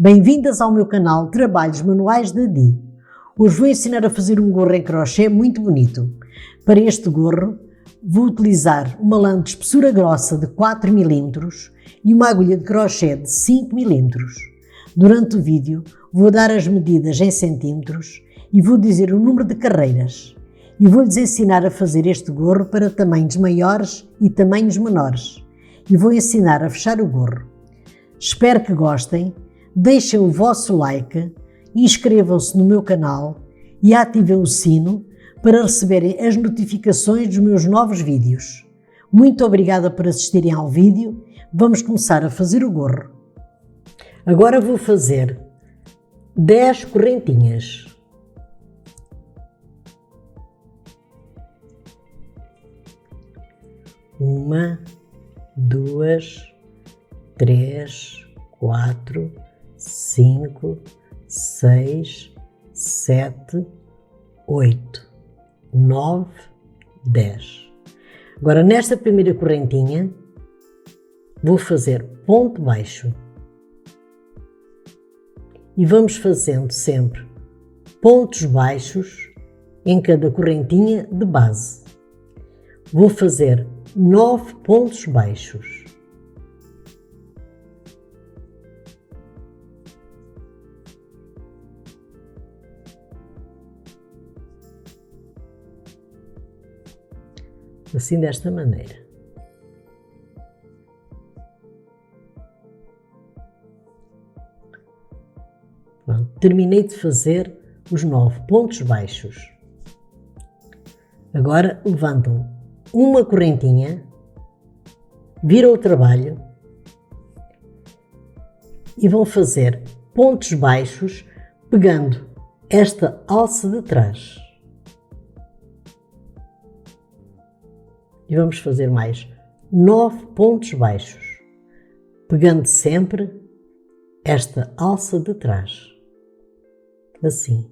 Bem-vindas ao meu canal Trabalhos Manuais da Di. Hoje vou ensinar a fazer um gorro em crochê muito bonito. Para este gorro vou utilizar uma lã de espessura grossa de 4 mm e uma agulha de crochê de 5 mm. Durante o vídeo vou dar as medidas em centímetros e vou dizer o número de carreiras. E vou-lhes ensinar a fazer este gorro para tamanhos maiores e tamanhos menores. E vou ensinar a fechar o gorro. Espero que gostem. Deixem o vosso like, inscrevam-se no meu canal e ativem o sino para receberem as notificações dos meus novos vídeos. Muito obrigada por assistirem ao vídeo. Vamos começar a fazer o gorro. Agora vou fazer 10 correntinhas. Uma, duas, três, 4, 5, 6, 7, 8, 9, 10. Agora nesta primeira correntinha vou fazer ponto baixo e vamos fazendo sempre pontos baixos em cada correntinha de base. Vou fazer 9 pontos baixos. Assim, desta maneira. Pronto, terminei de fazer os 9 pontos baixos. Agora levantam uma correntinha, viram o trabalho e vão fazer pontos baixos pegando esta alça de trás. E vamos fazer mais 9 pontos baixos, pegando sempre esta alça de trás, assim.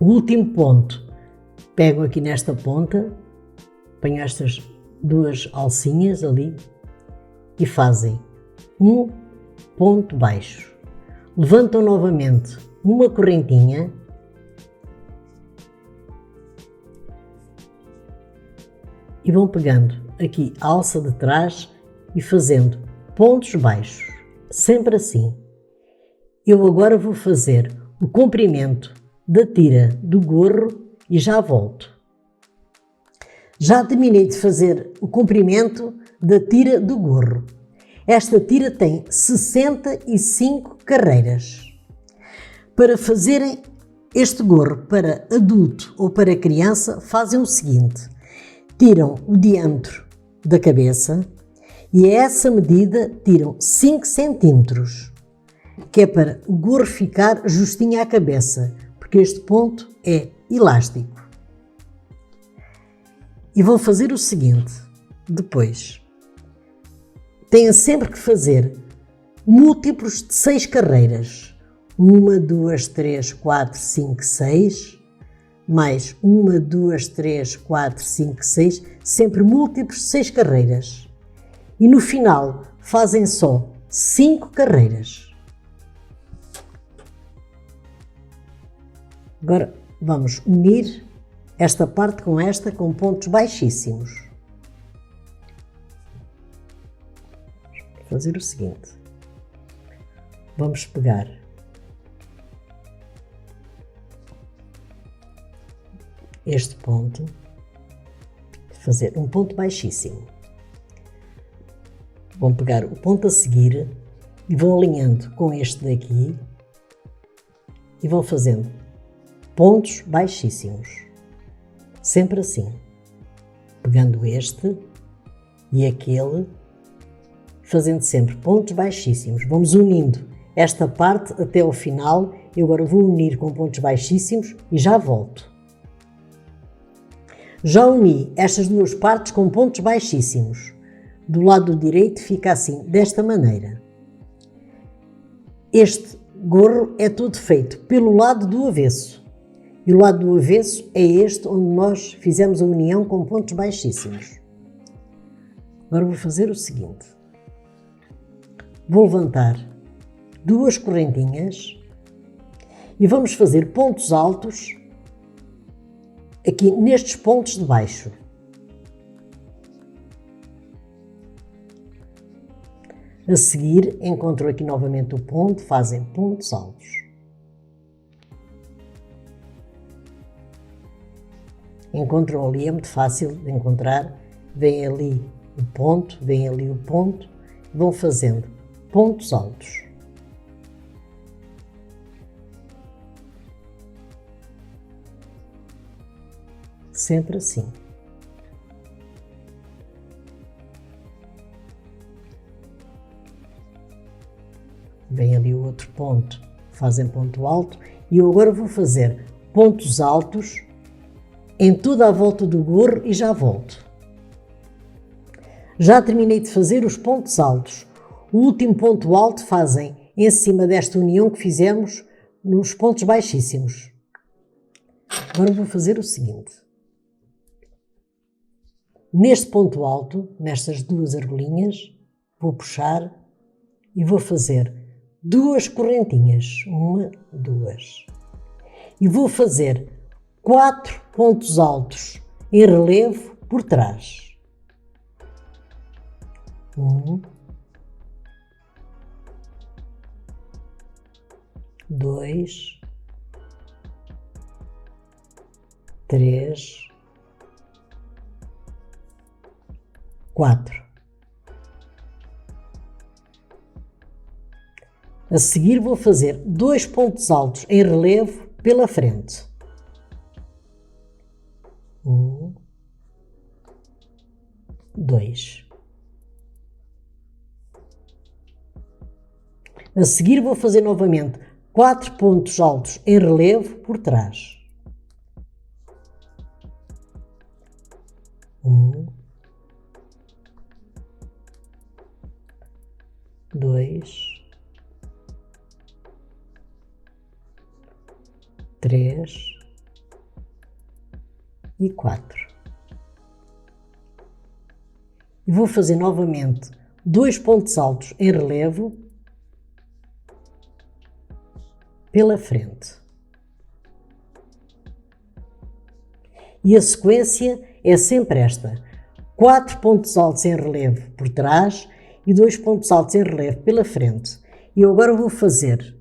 O último ponto, pego aqui nesta ponta, ponho estas duas alcinhas ali e fazem um ponto baixo. Levantam novamente uma correntinha e vão pegando aqui a alça de trás e fazendo pontos baixos, sempre assim. Eu agora vou fazer o comprimento da tira do gorro e já volto. Já terminei de fazer o comprimento da tira do gorro. Esta tira tem 65 carreiras. Para fazerem este gorro para adulto ou para criança, fazem o seguinte: tiram o diâmetro da cabeça e a essa medida tiram 5 centímetros, que é para o gorro ficar justinho à cabeça, porque este ponto é elástico. E vão fazer o seguinte, depois, têm sempre que fazer múltiplos de 6 carreiras. 1, 2, 3, 4, 5, 6, mais 1, 2, 3, 4, 5, 6, sempre múltiplos de 6 carreiras. E no final fazem só 5 carreiras. Agora vamos unir esta parte com esta com pontos baixíssimos. Vou fazer o seguinte. Vamos pegar este ponto, fazer um ponto baixíssimo. Vão pegar o ponto a seguir e vão alinhando com este daqui e vão fazendo pontos baixíssimos. Sempre assim, pegando este e aquele, fazendo sempre pontos baixíssimos. Vamos unindo esta parte até ao final. Eu agora vou unir com pontos baixíssimos e já volto. Já uni estas duas partes com pontos baixíssimos. Do lado direito fica assim, desta maneira. Este gorro é todo feito pelo lado do avesso. E o lado do avesso é este onde nós fizemos a união com pontos baixíssimos. Agora vou fazer o seguinte. Vou levantar 2 correntinhas e vamos fazer pontos altos aqui nestes pontos de baixo. A seguir, encontro aqui novamente o ponto, fazem pontos altos. Encontram ali, é muito fácil de encontrar, vem ali o ponto, vem ali o ponto, vão fazendo pontos altos. Sempre assim. Vem ali o outro ponto, fazem ponto alto e eu agora vou fazer pontos altos em toda a volta do gorro e já volto. Já terminei de fazer os pontos altos. O último ponto alto fazem em cima desta união que fizemos nos pontos baixíssimos. Agora vou fazer o seguinte. Neste ponto alto, nestas 2 argolinhas, vou puxar e vou fazer 2 correntinhas, 1, 2, e vou fazer 4 pontos altos em relevo por trás. 1, 2, 3, 4. A seguir vou fazer 2 pontos altos em relevo pela frente. 1, 2. A seguir vou fazer novamente 4 pontos altos em relevo por trás. 1, 2, 3 e 4. E vou fazer novamente 2 pontos altos em relevo pela frente. E a sequência é sempre esta: 4 pontos altos em relevo por trás e 2 pontos altos em relevo pela frente. E eu agora vou fazer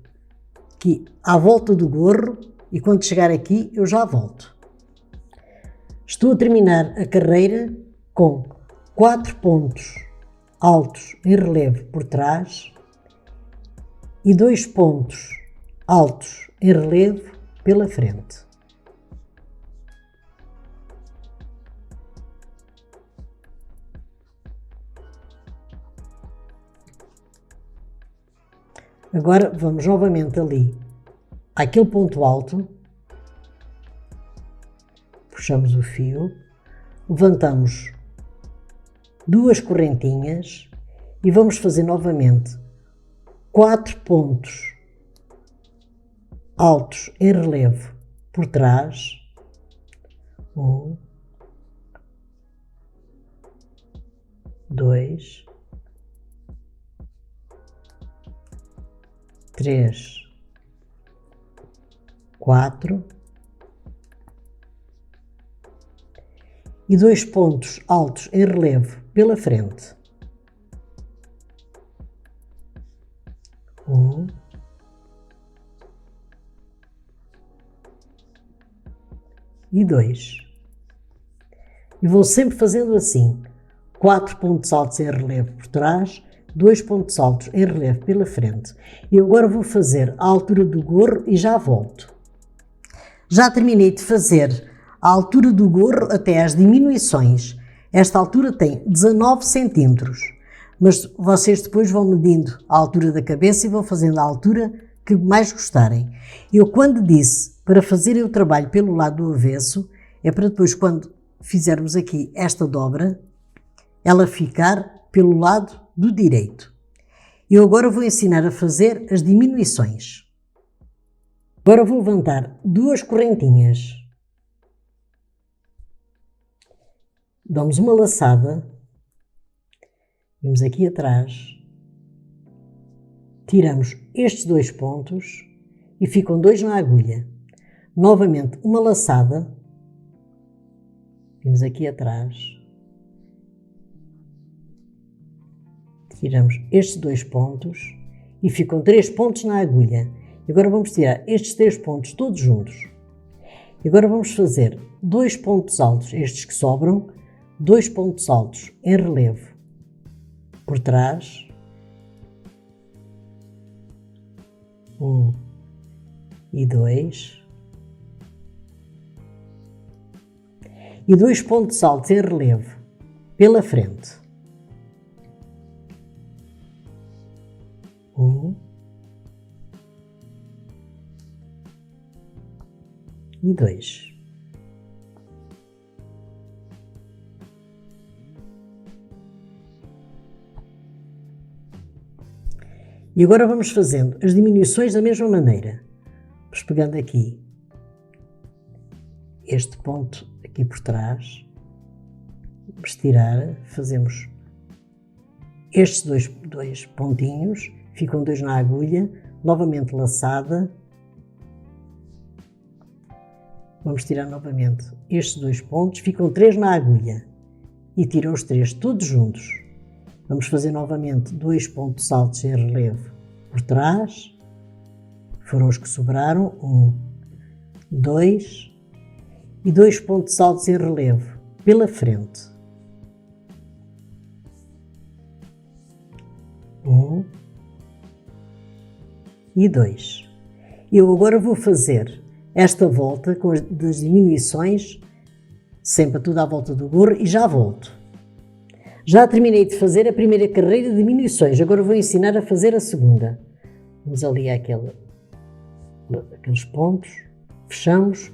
aqui à volta do gorro e quando chegar aqui eu já volto. Estou a terminar a carreira com 4 pontos altos em relevo por trás e 2 pontos altos em relevo pela frente. Agora vamos novamente ali àquele ponto alto, puxamos o fio, levantamos 2 correntinhas e vamos fazer novamente 4 pontos altos em relevo por trás. 1, 2, 3, 4 e 2 pontos altos em relevo pela frente. 1, 2. E vou sempre fazendo assim: 4 pontos altos em relevo por trás, 2 pontos altos em relevo pela frente. E agora vou fazer a altura do gorro e já volto. Já terminei de fazer a altura do gorro até às diminuições. Esta altura tem 19 centímetros, mas vocês depois vão medindo a altura da cabeça e vão fazendo a altura que mais gostarem. Eu quando disse para fazerem o trabalho pelo lado do avesso, é para depois quando fizermos aqui esta dobra, ela ficar pelo lado do direito. Eu agora vou ensinar a fazer as diminuições. Agora vou levantar duas correntinhas. Damos uma laçada. Vamos aqui atrás. Tiramos estes dois pontos e ficam dois na agulha. Novamente uma laçada. Vamos aqui atrás. Tiramos estes dois pontos e ficam 3 pontos na agulha. E agora vamos tirar estes 3 pontos todos juntos. E agora vamos fazer 2 pontos altos, estes que sobram, 2 pontos altos em relevo por trás. 1 e 2. E 2 pontos altos em relevo pela frente. 1 e 2. E agora vamos fazendo as diminuições da mesma maneira. Vamos pegando aqui este ponto aqui por trás, vamos tirar, fazemos estes dois pontinhos, ficam 2 na agulha, novamente laçada. Vamos tirar novamente estes 2 pontos, ficam 3 na agulha e tiram os 3 todos juntos. Vamos fazer novamente 2 pontos altos em relevo por trás, foram os que sobraram, 1, 2 e 2 pontos altos em relevo pela frente. 1 e 2. Eu agora vou fazer esta volta com das diminuições, sempre tudo à volta do gorro e já volto. Já terminei de fazer a primeira carreira de diminuições, agora vou ensinar a fazer a segunda. Vamos ali aqueles pontos, fechamos,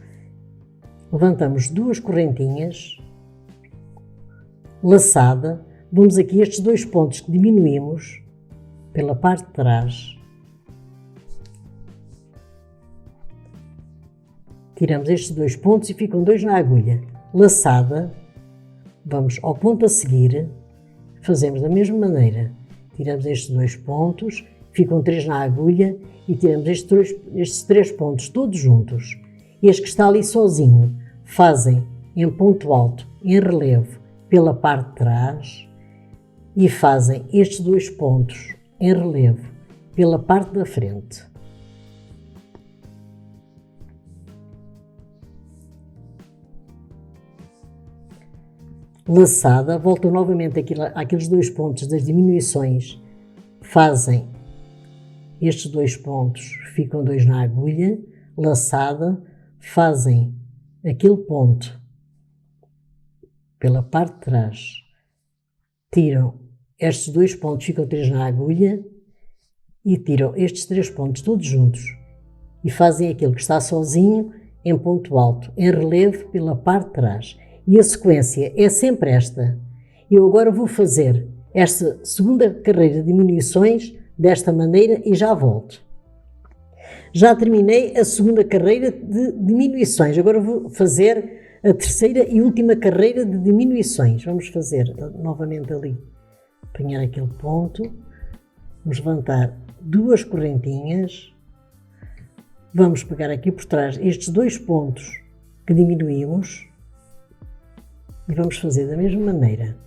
levantamos 2 correntinhas, laçada, vamos aqui estes 2 pontos que diminuímos pela parte de trás. Tiramos estes 2 pontos e ficam 2 na agulha. Laçada, vamos ao ponto a seguir, fazemos da mesma maneira. Tiramos estes 2 pontos, ficam 3 na agulha e tiramos estes 3 pontos todos juntos. Este que está ali sozinho, fazem em ponto alto, em relevo, pela parte de trás e fazem estes 2 pontos em relevo pela parte da frente. Laçada, voltam novamente àqueles 2 pontos das diminuições, fazem estes 2 pontos, ficam 2 na agulha, laçada, fazem aquele ponto pela parte de trás, tiram estes 2 pontos, ficam 3 na agulha e tiram estes 3 pontos todos juntos e fazem aquele que está sozinho em ponto alto, em relevo pela parte de trás. E a sequência é sempre esta. Eu agora vou fazer esta segunda carreira de diminuições desta maneira e já volto. Já terminei a segunda carreira de diminuições, agora vou fazer a terceira e última carreira de diminuições. Vamos fazer novamente ali, apanhar aquele ponto, vamos levantar 2 correntinhas, vamos pegar aqui por trás estes 2 pontos que diminuímos e vamos fazer da mesma maneira.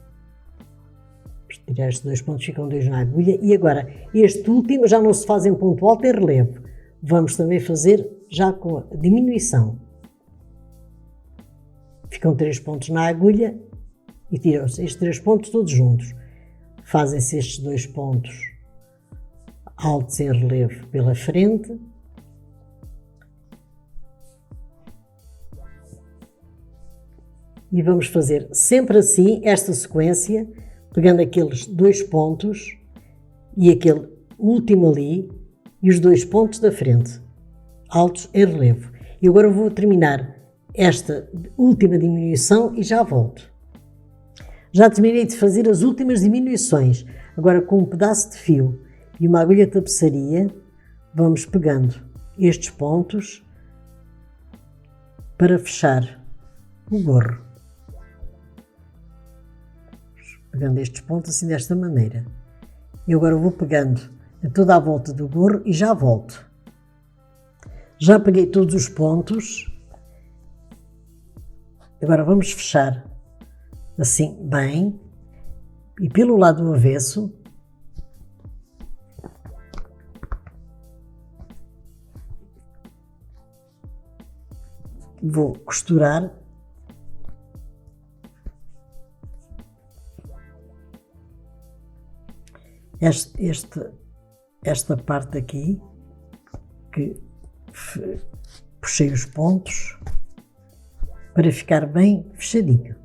Vamos tirar estes 2 pontos, ficam 2 na agulha e agora este último já não se faz em ponto alto, em relevo. Vamos também fazer já com a diminuição. Ficam 3 pontos na agulha e tiram-se estes 3 pontos todos juntos. Fazem-se estes 2 pontos altos em relevo pela frente. E vamos fazer sempre assim, esta sequência, pegando aqueles 2 pontos e aquele último ali e os 2 pontos da frente, altos em relevo. E agora vou terminar esta última diminuição e já volto. Já terminei de fazer as últimas diminuições, agora com um pedaço de fio. e uma agulha de tapeçaria, vamos pegando estes pontos para fechar o gorro. Pegando estes pontos assim desta maneira. E agora vou pegando a toda a volta do gorro e já volto. Já peguei todos os pontos. Agora vamos fechar assim bem. E pelo lado do avesso, vou costurar esta parte aqui, que puxei os pontos para ficar bem fechadinho.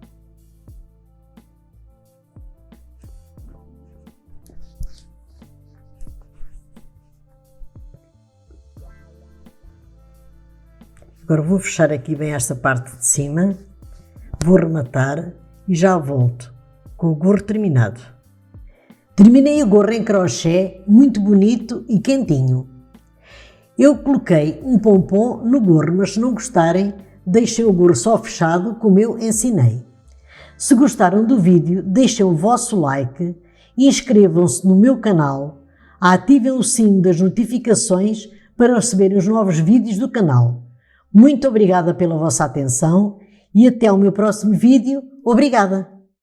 Agora vou fechar aqui bem esta parte de cima, vou rematar e já volto com o gorro terminado. Terminei o gorro em crochê, muito bonito e quentinho. Eu coloquei um pompom no gorro, mas se não gostarem, deixem o gorro só fechado como eu ensinei. Se gostaram do vídeo, deixem o vosso like, inscrevam-se no meu canal, ativem o sino das notificações para receberem os novos vídeos do canal. Muito obrigada pela vossa atenção e até o meu próximo vídeo. Obrigada!